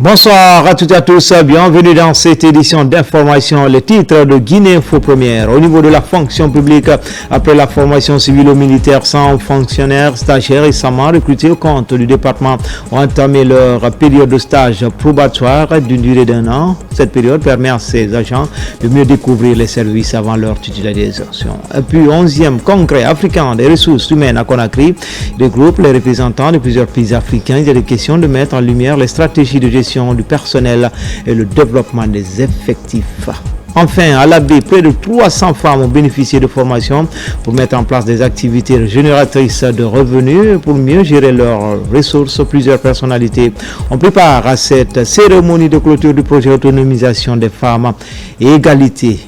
Bonsoir à toutes et à tous, bienvenue dans cette édition d'information. Les titres de Guinée Info Première. Au niveau de la fonction publique, après la formation civilo-militaire, 100 fonctionnaires, stagiaires et récemment recrutés au compte du département ont entamé leur période de stage probatoire d'une durée d'1 an. Cette période permet à ces agents de mieux découvrir les services avant leur titularisation. Et puis, 11e congrès africain des ressources humaines à Conakry regroupe les représentants de plusieurs pays africains. Il est question de mettre en lumière les stratégies de gestion du personnel et le développement des effectifs. Enfin, à l'AB, près de 300 femmes ont bénéficié de formations pour mettre en place des activités génératrices de revenus pour mieux gérer leurs ressources. Plusieurs personnalités ont pris part à cette cérémonie de clôture du projet autonomisation des femmes et égalité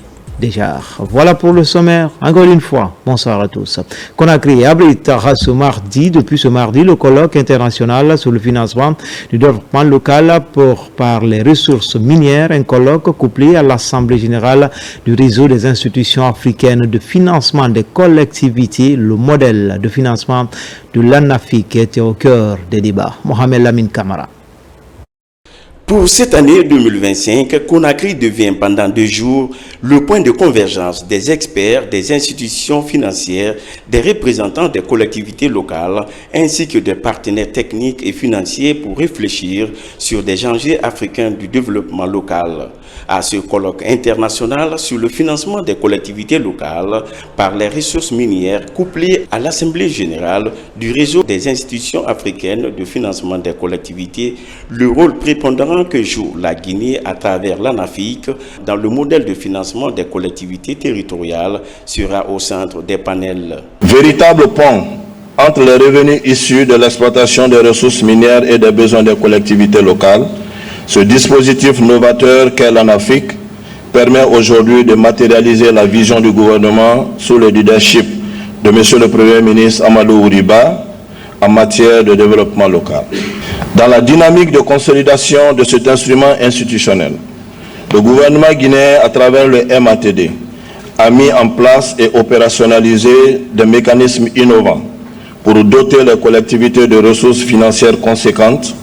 des genres. Voilà pour le sommaire. Encore une fois, bonsoir à tous. Conakry abritera depuis ce mardi, le colloque international sur le financement du développement local par les ressources minières, un colloque couplé à l'Assemblée générale du réseau des institutions africaines de financement des collectivités, le modèle de financement de l'ANAFIC qui était au cœur des débats. Mohamed Lamine Kamara. Pour cette année 2025, Conakry devient pendant 2 jours le point de convergence des experts, des institutions financières, des représentants des collectivités locales ainsi que des partenaires techniques et financiers pour réfléchir sur des enjeux africains du développement local. À ce colloque international sur le financement des collectivités locales par les ressources minières couplées à l'Assemblée générale du réseau des institutions africaines de financement des collectivités, le rôle prépondérant que joue la Guinée à travers l'ANAFIC dans le modèle de financement des collectivités territoriales sera au centre des panels. Véritable pont entre les revenus issus de l'exploitation des ressources minières et des besoins des collectivités locales, ce dispositif novateur qu'est l'ANAFIC permet aujourd'hui de matérialiser la vision du gouvernement sous le leadership de M. le Premier ministre Amadou Ouriba en matière de développement local. Dans la dynamique de consolidation de cet instrument institutionnel, le gouvernement guinéen, à travers le MATD, a mis en place et opérationnalisé des mécanismes innovants pour doter les collectivités de ressources financières conséquentes,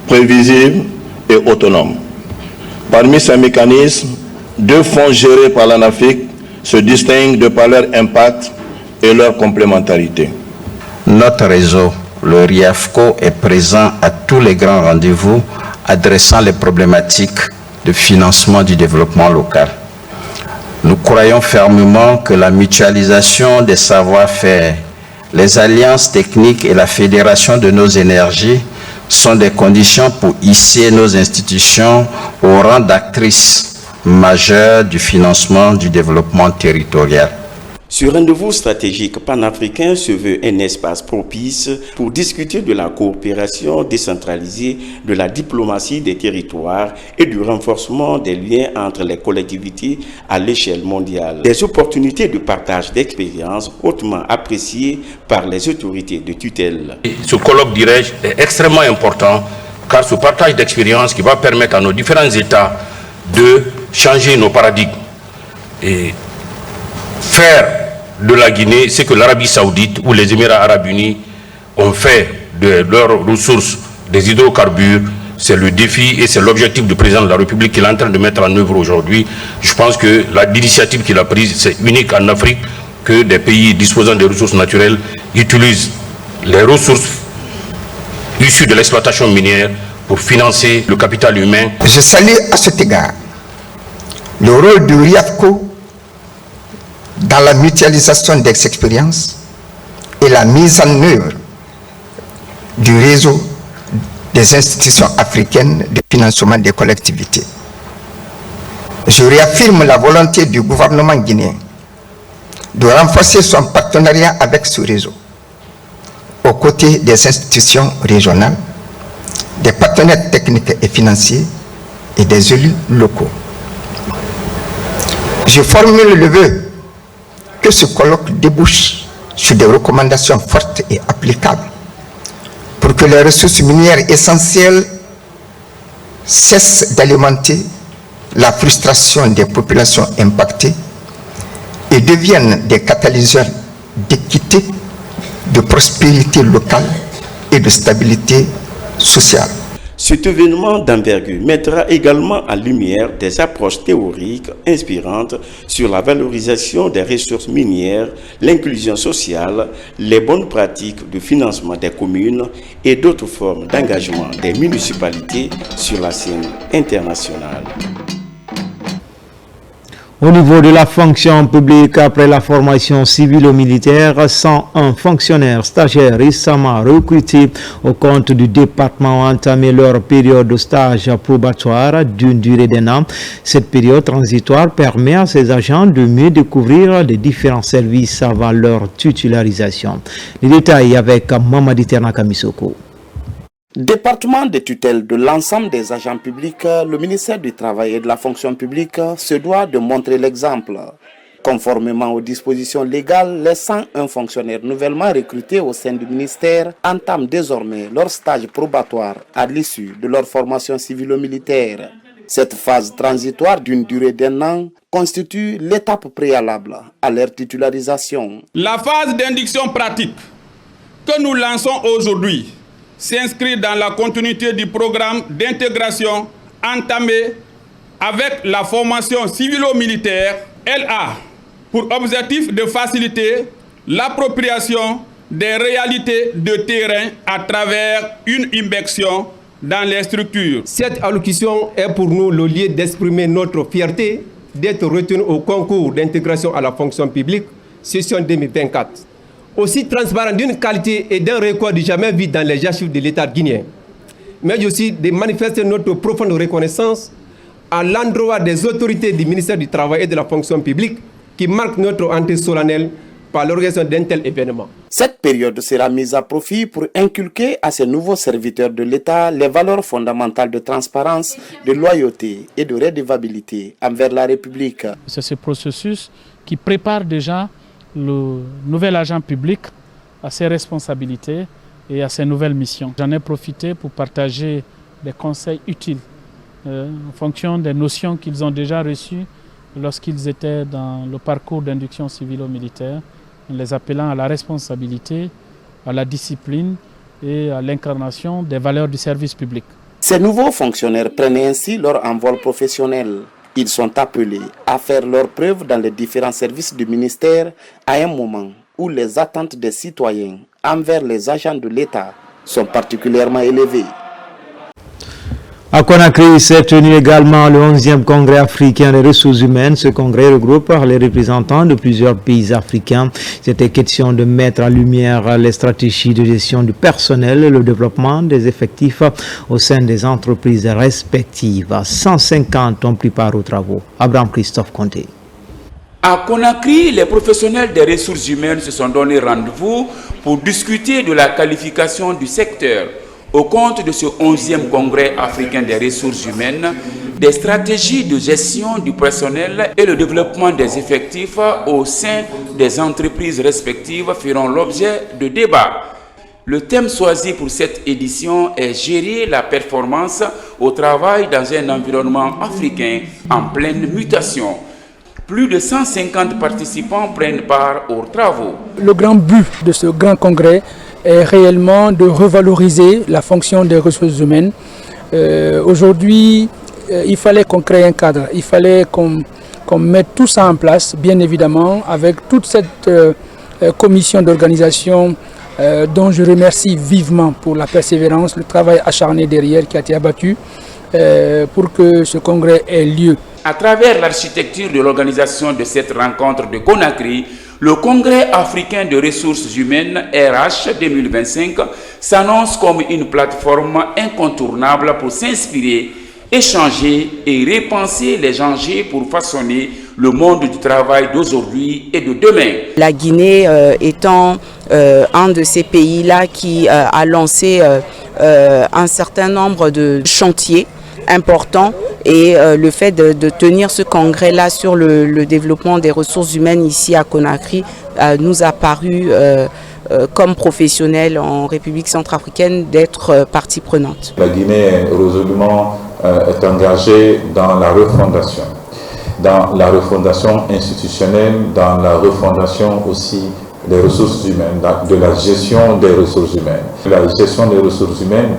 prévisibles et autonomes. Parmi ces mécanismes, 2 fonds gérés par l'ANAFIC se distinguent de par leur impact et leur complémentarité. Notre réseau, le RIAFCO, est présent à tous les grands rendez-vous adressant les problématiques de financement du développement local. Nous croyons fermement que la mutualisation des savoir-faire, les alliances techniques et la fédération de nos énergies sont des conditions pour hisser nos institutions au rang d'actrices majeures du financement du développement territorial. Ce rendez-vous stratégique panafricain se veut un espace propice pour discuter de la coopération décentralisée, de la diplomatie des territoires et du renforcement des liens entre les collectivités à l'échelle mondiale. Des opportunités de partage d'expériences hautement appréciées par les autorités de tutelle. Ce colloque, dirais-je, est extrêmement important car ce partage d'expériences qui va permettre à nos différents États de changer nos paradigmes et faire de la Guinée ce que l'Arabie Saoudite ou les Émirats Arabes Unis ont fait de leurs ressources des hydrocarbures. C'est le défi et c'est l'objectif du président de la République qu'il est en train de mettre en œuvre aujourd'hui. Je pense que l'initiative qu'il a prise, c'est unique en Afrique que des pays disposant des ressources naturelles utilisent les ressources issues de l'exploitation minière pour financer le capital humain. Je salue à cet égard le rôle du RIAFCO dans la mutualisation des expériences et la mise en œuvre du réseau des institutions africaines de financement des collectivités. Je réaffirme la volonté du gouvernement guinéen de renforcer son partenariat avec ce réseau, aux côtés des institutions régionales, des partenaires techniques et financiers et des élus locaux. Je formule le vœu que ce colloque débouche sur des recommandations fortes et applicables pour que les ressources minières essentielles cessent d'alimenter la frustration des populations impactées et deviennent des catalyseurs d'équité, de prospérité locale et de stabilité sociale. Cet événement d'envergure mettra également en lumière des approches théoriques inspirantes sur la valorisation des ressources minières, l'inclusion sociale, les bonnes pratiques de financement des communes et d'autres formes d'engagement des municipalités sur la scène internationale. Au niveau de la fonction publique, après la formation civilo-militaire, 101 fonctionnaires stagiaires récemment recrutés au compte du département ont entamé leur période de stage probatoire d'une durée d'1 an. Cette période transitoire permet à ces agents de mieux découvrir les différents services avant leur titularisation. Les détails avec Mamadi Ternaka Misoko. Département de tutelle de l'ensemble des agents publics, le ministère du Travail et de la fonction publique se doit de montrer l'exemple. Conformément aux dispositions légales, les 101 fonctionnaires nouvellement recrutés au sein du ministère entament désormais leur stage probatoire à l'issue de leur formation civilo-militaire. Cette phase transitoire d'une durée d'1 an constitue l'étape préalable à leur titularisation. La phase d'induction pratique que nous lançons aujourd'hui s'inscrit dans la continuité du programme d'intégration entamé avec la formation civilo-militaire. Elle a pour objectif de faciliter l'appropriation des réalités de terrain à travers une immersion dans les structures. Cette allocution est pour nous le lieu d'exprimer notre fierté d'être retenu au concours d'intégration à la fonction publique, session 2024. Aussi transparent d'une qualité et d'un record jamais vu dans les archives de l'État guinéen, mais aussi de manifester notre profonde reconnaissance à l'endroit des autorités du ministère du Travail et de la fonction publique qui marquent notre entrée solennelle par l'organisation d'un tel événement. Cette période sera mise à profit pour inculquer à ces nouveaux serviteurs de l'État les valeurs fondamentales de transparence, de loyauté et de redevabilité envers la République. C'est ce processus qui prépare déjà le nouvel agent public à ses responsabilités et à ses nouvelles missions. J'en ai profité pour partager des conseils utiles en fonction des notions qu'ils ont déjà reçues lorsqu'ils étaient dans le parcours d'induction civilo-militaire, en les appelant à la responsabilité, à la discipline et à l'incarnation des valeurs du service public. Ces nouveaux fonctionnaires prennent ainsi leur envol professionnel. Ils sont appelés à faire leurs preuves dans les différents services du ministère à un moment où les attentes des citoyens envers les agents de l'État sont particulièrement élevées. À Conakry s'est tenu également le 11e congrès africain des ressources humaines. Ce congrès regroupe les représentants de plusieurs pays africains. C'était question de mettre en lumière les stratégies de gestion du personnel et le développement des effectifs au sein des entreprises respectives. 150 ont pris part aux travaux. Abraham Christophe Conté. À Conakry, les professionnels des ressources humaines se sont donné rendez-vous pour discuter de la qualification du secteur au compte de ce 11e congrès africain des ressources humaines, des stratégies de gestion du personnel et le développement des effectifs au sein des entreprises respectives feront l'objet de débats. Le thème choisi pour cette édition est « Gérer la performance au travail dans un environnement africain en pleine mutation ». Plus de 150 participants prennent part aux travaux. Le grand but de ce grand congrès est réellement de revaloriser la fonction des ressources humaines. Aujourd'hui, il fallait qu'on crée un cadre, il fallait qu'on mette tout ça en place, bien évidemment, avec toute cette commission d'organisation dont je remercie vivement pour la persévérance, le travail acharné derrière qui a été abattu pour que ce congrès ait lieu. À travers l'architecture de l'organisation de cette rencontre de Conakry, le Congrès africain de ressources humaines RH 2025 s'annonce comme une plateforme incontournable pour s'inspirer, échanger et repenser les enjeux pour façonner le monde du travail d'aujourd'hui et de demain. La Guinée étant un de ces pays-là qui a lancé un certain nombre de chantiers importants et le fait de tenir ce congrès-là sur le développement des ressources humaines ici à Conakry nous a paru comme professionnels en République centrafricaine d'être partie prenante. La Guinée résolument est engagée dans la refondation institutionnelle, dans la refondation aussi des ressources humaines, de la gestion des ressources humaines. La gestion des ressources humaines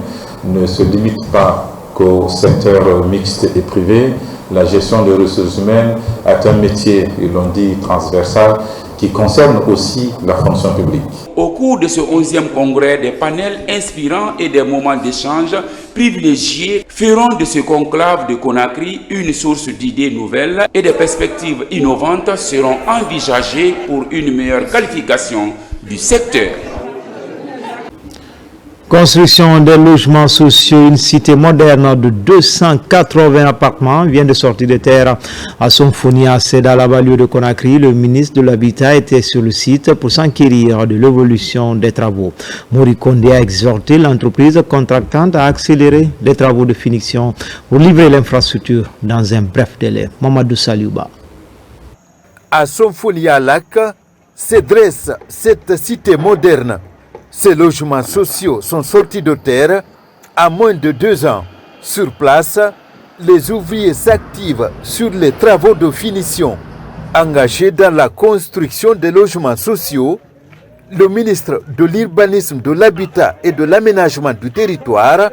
ne se limite pas qu'au secteur mixte et privé. La gestion des ressources humaines est un métier, ils l'ont dit, transversal, qui concerne aussi la fonction publique. Au cours de ce 11e congrès, des panels inspirants et des moments d'échange privilégiés feront de ce conclave de Conakry une source d'idées nouvelles et des perspectives innovantes seront envisagées pour une meilleure qualification du secteur. Construction des logements sociaux, une cité moderne de 280 appartements vient de sortir de terre à Somfonia, c'est dans la banlieue de Conakry. Le ministre de l'Habitat était sur le site pour s'enquérir de l'évolution des travaux. Mori Kondé a exhorté l'entreprise contractante à accélérer les travaux de finition pour livrer l'infrastructure dans un bref délai. Mamadou Saliouba. À Somfonia-Lac se dresse cette cité moderne. Ces logements sociaux sont sortis de terre à moins de 2 ans. Sur place, les ouvriers s'activent sur les travaux de finition. Engagé dans la construction des logements sociaux, le ministre de l'Urbanisme, de l'Habitat et de l'Aménagement du territoire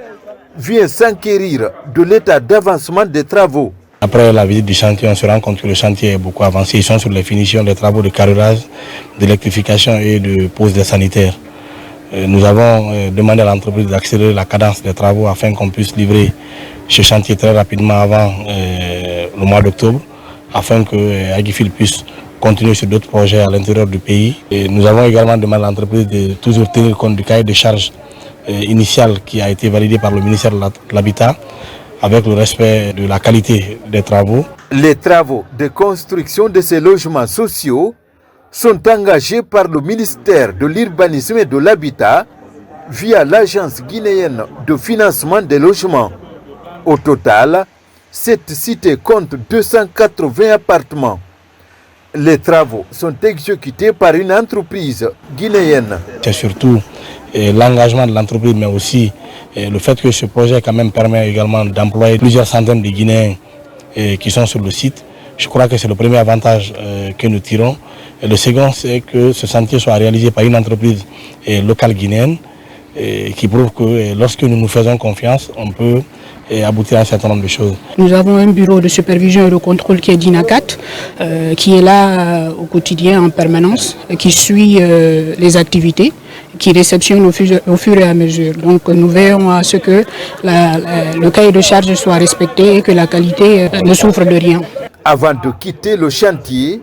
vient s'enquérir de l'état d'avancement des travaux. Après la visite du chantier, on se rend compte que le chantier est beaucoup avancé. Ils sont sur les finitions des travaux de carrelage, d'électrification et de pose des sanitaires. Nous avons demandé à l'entreprise d'accélérer la cadence des travaux afin qu'on puisse livrer ce chantier très rapidement avant le mois d'octobre, afin que Agifil puisse continuer sur d'autres projets à l'intérieur du pays. Et nous avons également demandé à l'entreprise de toujours tenir compte du cahier de charges initial qui a été validé par le ministère de l'Habitat, avec le respect de la qualité des travaux. Les travaux de construction de ces logements sociaux sont engagés par le ministère de l'Urbanisme et de l'Habitat via l'Agence guinéenne de financement des logements. Au total, cette cité compte 280 appartements. Les travaux sont exécutés par une entreprise guinéenne. C'est surtout l'engagement de l'entreprise, mais aussi le fait que ce projet quand même permet également d'employer plusieurs centaines de Guinéens qui sont sur le site. Je crois que c'est le premier avantage que nous tirons. Et le second, c'est que ce chantier soit réalisé par une entreprise locale guinéenne qui prouve que lorsque nous nous faisons confiance, on peut aboutir à un certain nombre de choses. Nous avons un bureau de supervision et de contrôle qui est d'INACAT, qui est là au quotidien en permanence, qui suit les activités, qui réceptionne au fur et à mesure. Donc nous veillons à ce que le cahier de charge soit respecté et que la qualité ne souffre de rien. Avant de quitter le chantier,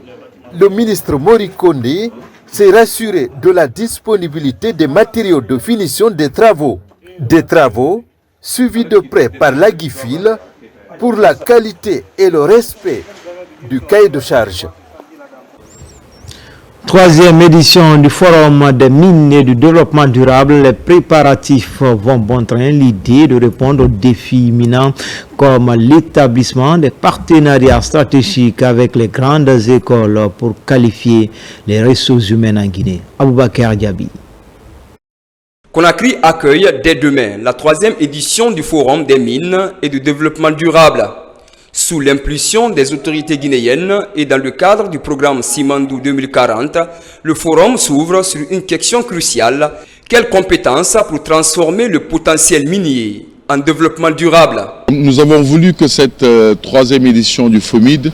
le ministre Mori Kondé s'est rassuré de la disponibilité des matériaux de finition des travaux. Des travaux suivis de près par l'Agifil pour la qualité et le respect du cahier de charge. Troisième édition du Forum des mines et du développement durable. Les préparatifs vont bon train. L'idée de répondre aux défis imminents comme l'établissement des partenariats stratégiques avec les grandes écoles pour qualifier les ressources humaines en Guinée. Aboubakar Diaby. Conakry accueille dès demain la 3e édition du Forum des mines et du développement durable. Sous l'impulsion des autorités guinéennes et dans le cadre du programme Simandou 2040, le forum s'ouvre sur une question cruciale. Quelles compétences pour transformer le potentiel minier en développement durable? Nous avons voulu que cette 3e édition du FOMID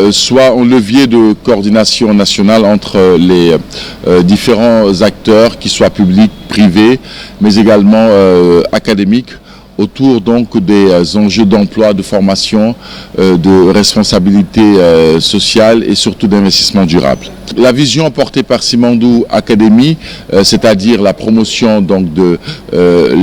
soit un levier de coordination nationale entre les différents acteurs, qu'ils soient publics, privés, mais également académiques, autour donc des enjeux d'emploi, de formation, de responsabilité sociale et surtout d'investissement durable. La vision portée par Simandou Academy, c'est-à-dire la promotion donc de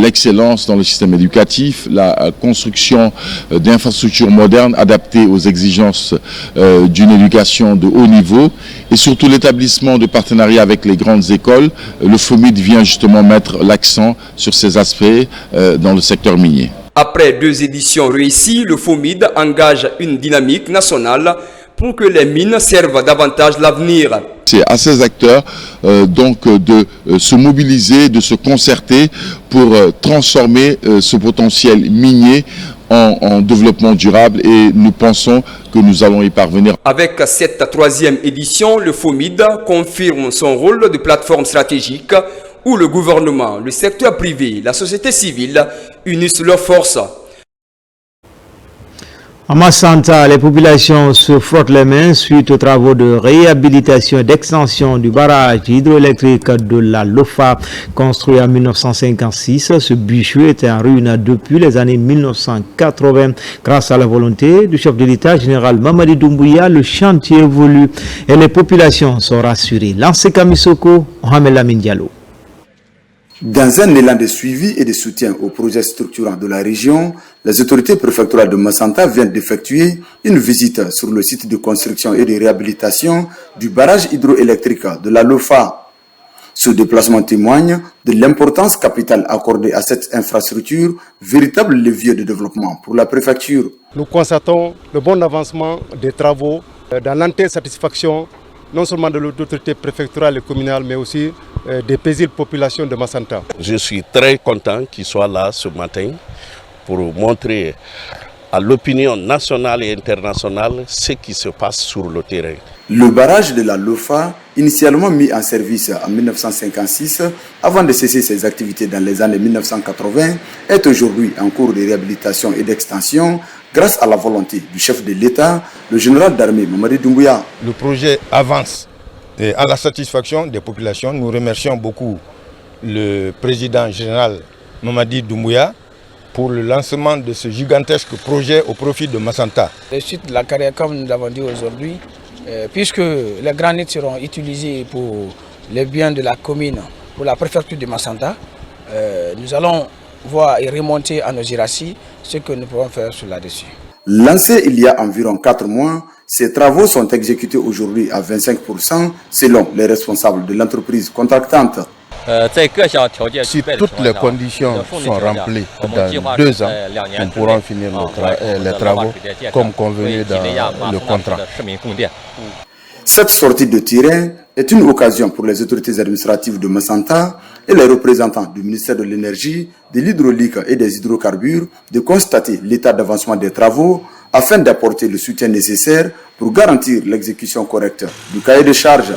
l'excellence dans le système éducatif, la construction d'infrastructures modernes adaptées aux exigences d'une éducation de haut niveau et surtout l'établissement de partenariats avec les grandes écoles. Le FOMID vient justement mettre l'accent sur ces aspects dans le secteur minier. Après 2 éditions réussies, le FOMID engage une dynamique nationale pour que les mines servent davantage l'avenir. C'est à ces acteurs donc de se mobiliser, de se concerter pour transformer ce potentiel minier en développement durable et nous pensons que nous allons y parvenir. Avec cette 3e édition, le FOMID confirme son rôle de plateforme stratégique où le gouvernement, le secteur privé, la société civile unissent leurs forces. À Massanta, les populations se frottent les mains suite aux travaux de réhabilitation et d'extension du barrage hydroélectrique de la Lofa, construit en 1956. Ce bijou était en ruine depuis les années 1980. Grâce à la volonté du chef de l'État, général Mamadi Doumbouya, le chantier évolue et les populations sont rassurées. Lancé Kamisoko, Mohamed Lamine Diallo. Dans un élan de suivi et de soutien aux projets structurants de la région, les autorités préfectorales de Massanta viennent d'effectuer une visite sur le site de construction et de réhabilitation du barrage hydroélectrique de la Lofa. Ce déplacement témoigne de l'importance capitale accordée à cette infrastructure, véritable levier de développement pour la préfecture. Nous constatons le bon avancement des travaux dans l'entière satisfaction non seulement de l'autorité préfectorale et communale, mais aussi des paisibles populations de Massanta. Je suis très content qu'ils soient là ce matin pour montrer à l'opinion nationale et internationale ce qui se passe sur le terrain. Le barrage de la Lofa, initialement mis en service en 1956, avant de cesser ses activités dans les années 1980, est aujourd'hui en cours de réhabilitation et d'extension grâce à la volonté du chef de l'État, le général d'armée Mamadi Doumbouya. Le projet avance et à la satisfaction des populations. Nous remercions beaucoup le président général Mamadi Doumbouya pour le lancement de ce gigantesque projet au profit de Massanta. Le site de la carrière, comme nous l'avons dit aujourd'hui, puisque les granites seront utilisés pour les biens de la commune, pour la préfecture de Massanta, nous allons voir et remonter à nos hiérarchies ce que nous pouvons faire sur là-dessus. Lancé il y a environ 4 mois, ces travaux sont exécutés aujourd'hui à 25% selon les responsables de l'entreprise contractante. Si toutes les conditions sont remplies, dans 2 ans, nous pourrons finir les travaux comme convenu dans le contrat. Cette sortie de terrain est une occasion pour les autorités administratives de Massanta et les représentants du ministère de l'Énergie, de l'Hydraulique et des Hydrocarbures de constater l'état d'avancement des travaux afin d'apporter le soutien nécessaire pour garantir l'exécution correcte du cahier de charges.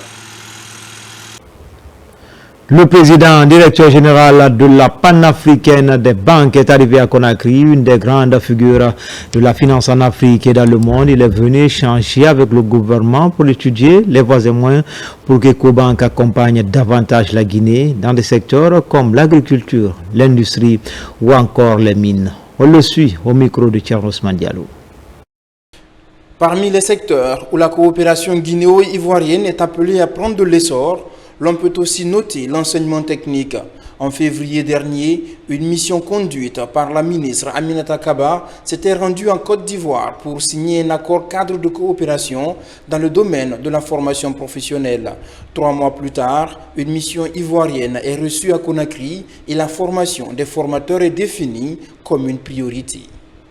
Le président directeur général de la panafricaine des banques est arrivé à Conakry, une des grandes figures de la finance en Afrique et dans le monde. Il est venu échanger avec le gouvernement pour étudier les voies et moyens pour qu'Ecobank accompagne davantage la Guinée dans des secteurs comme l'agriculture, l'industrie ou encore les mines. On le suit au micro de Thierry Ousmane Diallo. Parmi les secteurs où la coopération guinéo-ivoirienne est appelée à prendre de l'essor, l'on peut aussi noter l'enseignement technique. En février dernier, une mission conduite par la ministre Aminata Kaba s'était rendue en Côte d'Ivoire pour signer un accord cadre de coopération dans le domaine de la formation professionnelle. 3 mois plus tard, une mission ivoirienne est reçue à Conakry et la formation des formateurs est définie comme une priorité.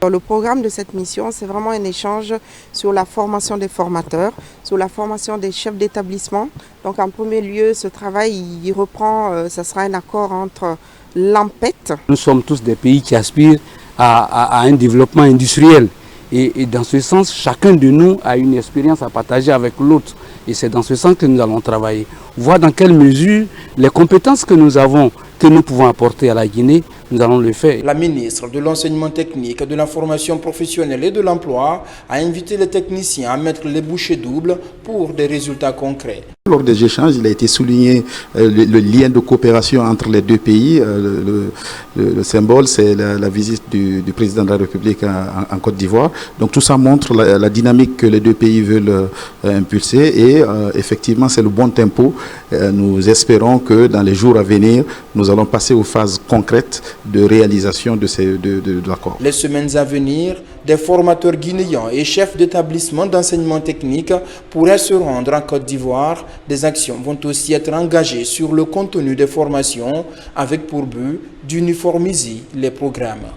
Le programme de cette mission, c'est vraiment un échange sur la formation des formateurs, sur la formation des chefs d'établissement. Donc en premier lieu, ce travail, il reprend, ce sera un accord entre l'AMPET. Nous sommes tous des pays qui aspirent à un développement industriel. Et dans ce sens, chacun de nous a une expérience à partager avec l'autre. Et c'est dans ce sens que nous allons travailler. Voir dans quelle mesure les compétences que nous avons, que nous pouvons apporter à la Guinée, nous allons le faire. La ministre de l'enseignement technique, de la formation professionnelle et de l'emploi a invité les techniciens à mettre les bouchées doubles pour des résultats concrets. Lors des échanges, il a été souligné le lien de coopération entre les deux pays. Le symbole, c'est la visite du président de la République en Côte d'Ivoire. Donc tout ça montre la dynamique que les deux pays veulent impulser et effectivement, c'est le bon tempo. Nous espérons que dans les jours à venir, nous allons passer aux phases concrètes de réalisation de l'accord. Les semaines à venir, des formateurs guinéens et chefs d'établissement d'enseignement technique pourraient se rendre en Côte d'Ivoire. Des actions vont aussi être engagées sur le contenu des formations avec pour but d'uniformiser les programmes.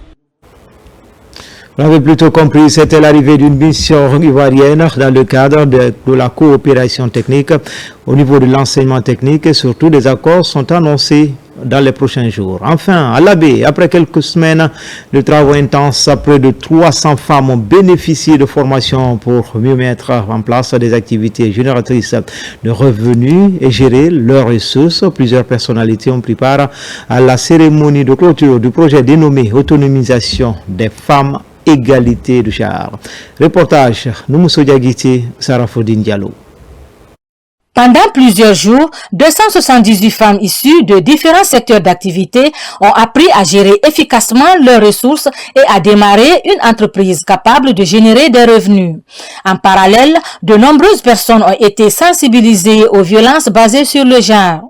Vous l'avez plutôt compris, c'était l'arrivée d'une mission ivoirienne dans le cadre de la coopération technique. Au niveau de l'enseignement technique, et surtout des accords sont annoncés dans les prochains jours. Enfin, à l'Abbé, après quelques semaines de travaux intenses, près de 300 femmes ont bénéficié de formations pour mieux mettre en place des activités génératrices de revenus et gérer leurs ressources. Plusieurs personnalités ont pris part à la cérémonie de clôture du projet dénommé Autonomisation des femmes, égalité de genre. Reportage Noumousso Diagiti, Sarafodine Diallo. Pendant plusieurs jours, 278 femmes issues de différents secteurs d'activité ont appris à gérer efficacement leurs ressources et à démarrer une entreprise capable de générer des revenus. En parallèle, de nombreuses personnes ont été sensibilisées aux violences basées sur le genre.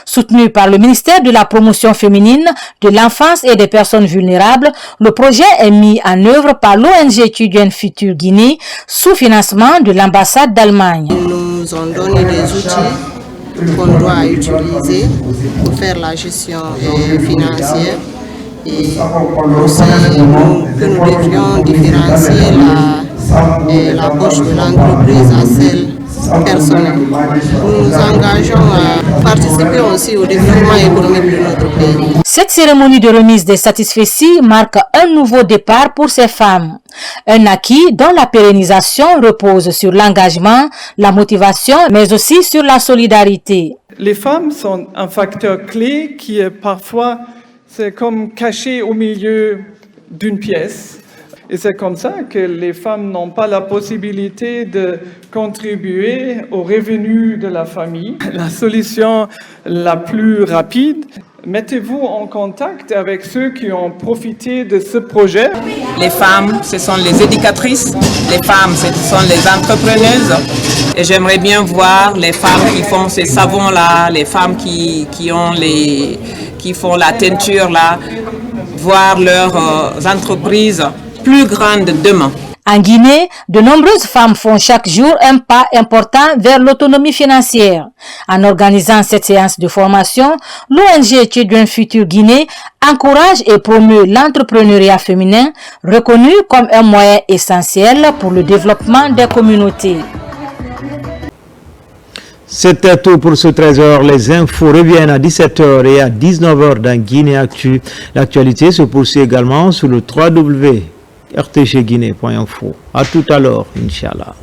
Soutenu par le ministère de la Promotion féminine, de l'enfance et des personnes vulnérables, le projet est mis en œuvre par l'ONG Children Future Guinée sous financement de l'ambassade d'Allemagne. Ils nous ont donné des outils qu'on doit utiliser pour faire la gestion financière et aussi que nous devrions différencier la poche de l'entreprise à celle personnelle. Nous nous engageons à participer aussi au développement économique de notre pays. Cette cérémonie de remise des satisfecits marque un nouveau départ pour ces femmes. Un acquis dont la pérennisation repose sur l'engagement, la motivation, mais aussi sur la solidarité. Les femmes sont un facteur clé qui est parfois comme caché au milieu d'une pièce. Et c'est comme ça que les femmes n'ont pas la possibilité de contribuer aux revenus de la famille. La solution la plus rapide, mettez-vous en contact avec ceux qui ont profité de ce projet. Les femmes, ce sont les éducatrices, les femmes, ce sont les entrepreneuses. Et j'aimerais bien voir les femmes qui font ces savons-là, les femmes qui font la teinture là, voir leurs entreprises plus grande demain. En Guinée, de nombreuses femmes font chaque jour un pas important vers l'autonomie financière. En organisant cette séance de formation, l'ONG Children Future Guinée encourage et promeut l'entrepreneuriat féminin, reconnu comme un moyen essentiel pour le développement des communautés. C'était tout pour ce 13h. Les infos reviennent à 17h et à 19h dans Guinée Actu. L'actualité se poursuit également sur le www.rtgguinée.info. À tout à l'heure, Inch'Allah.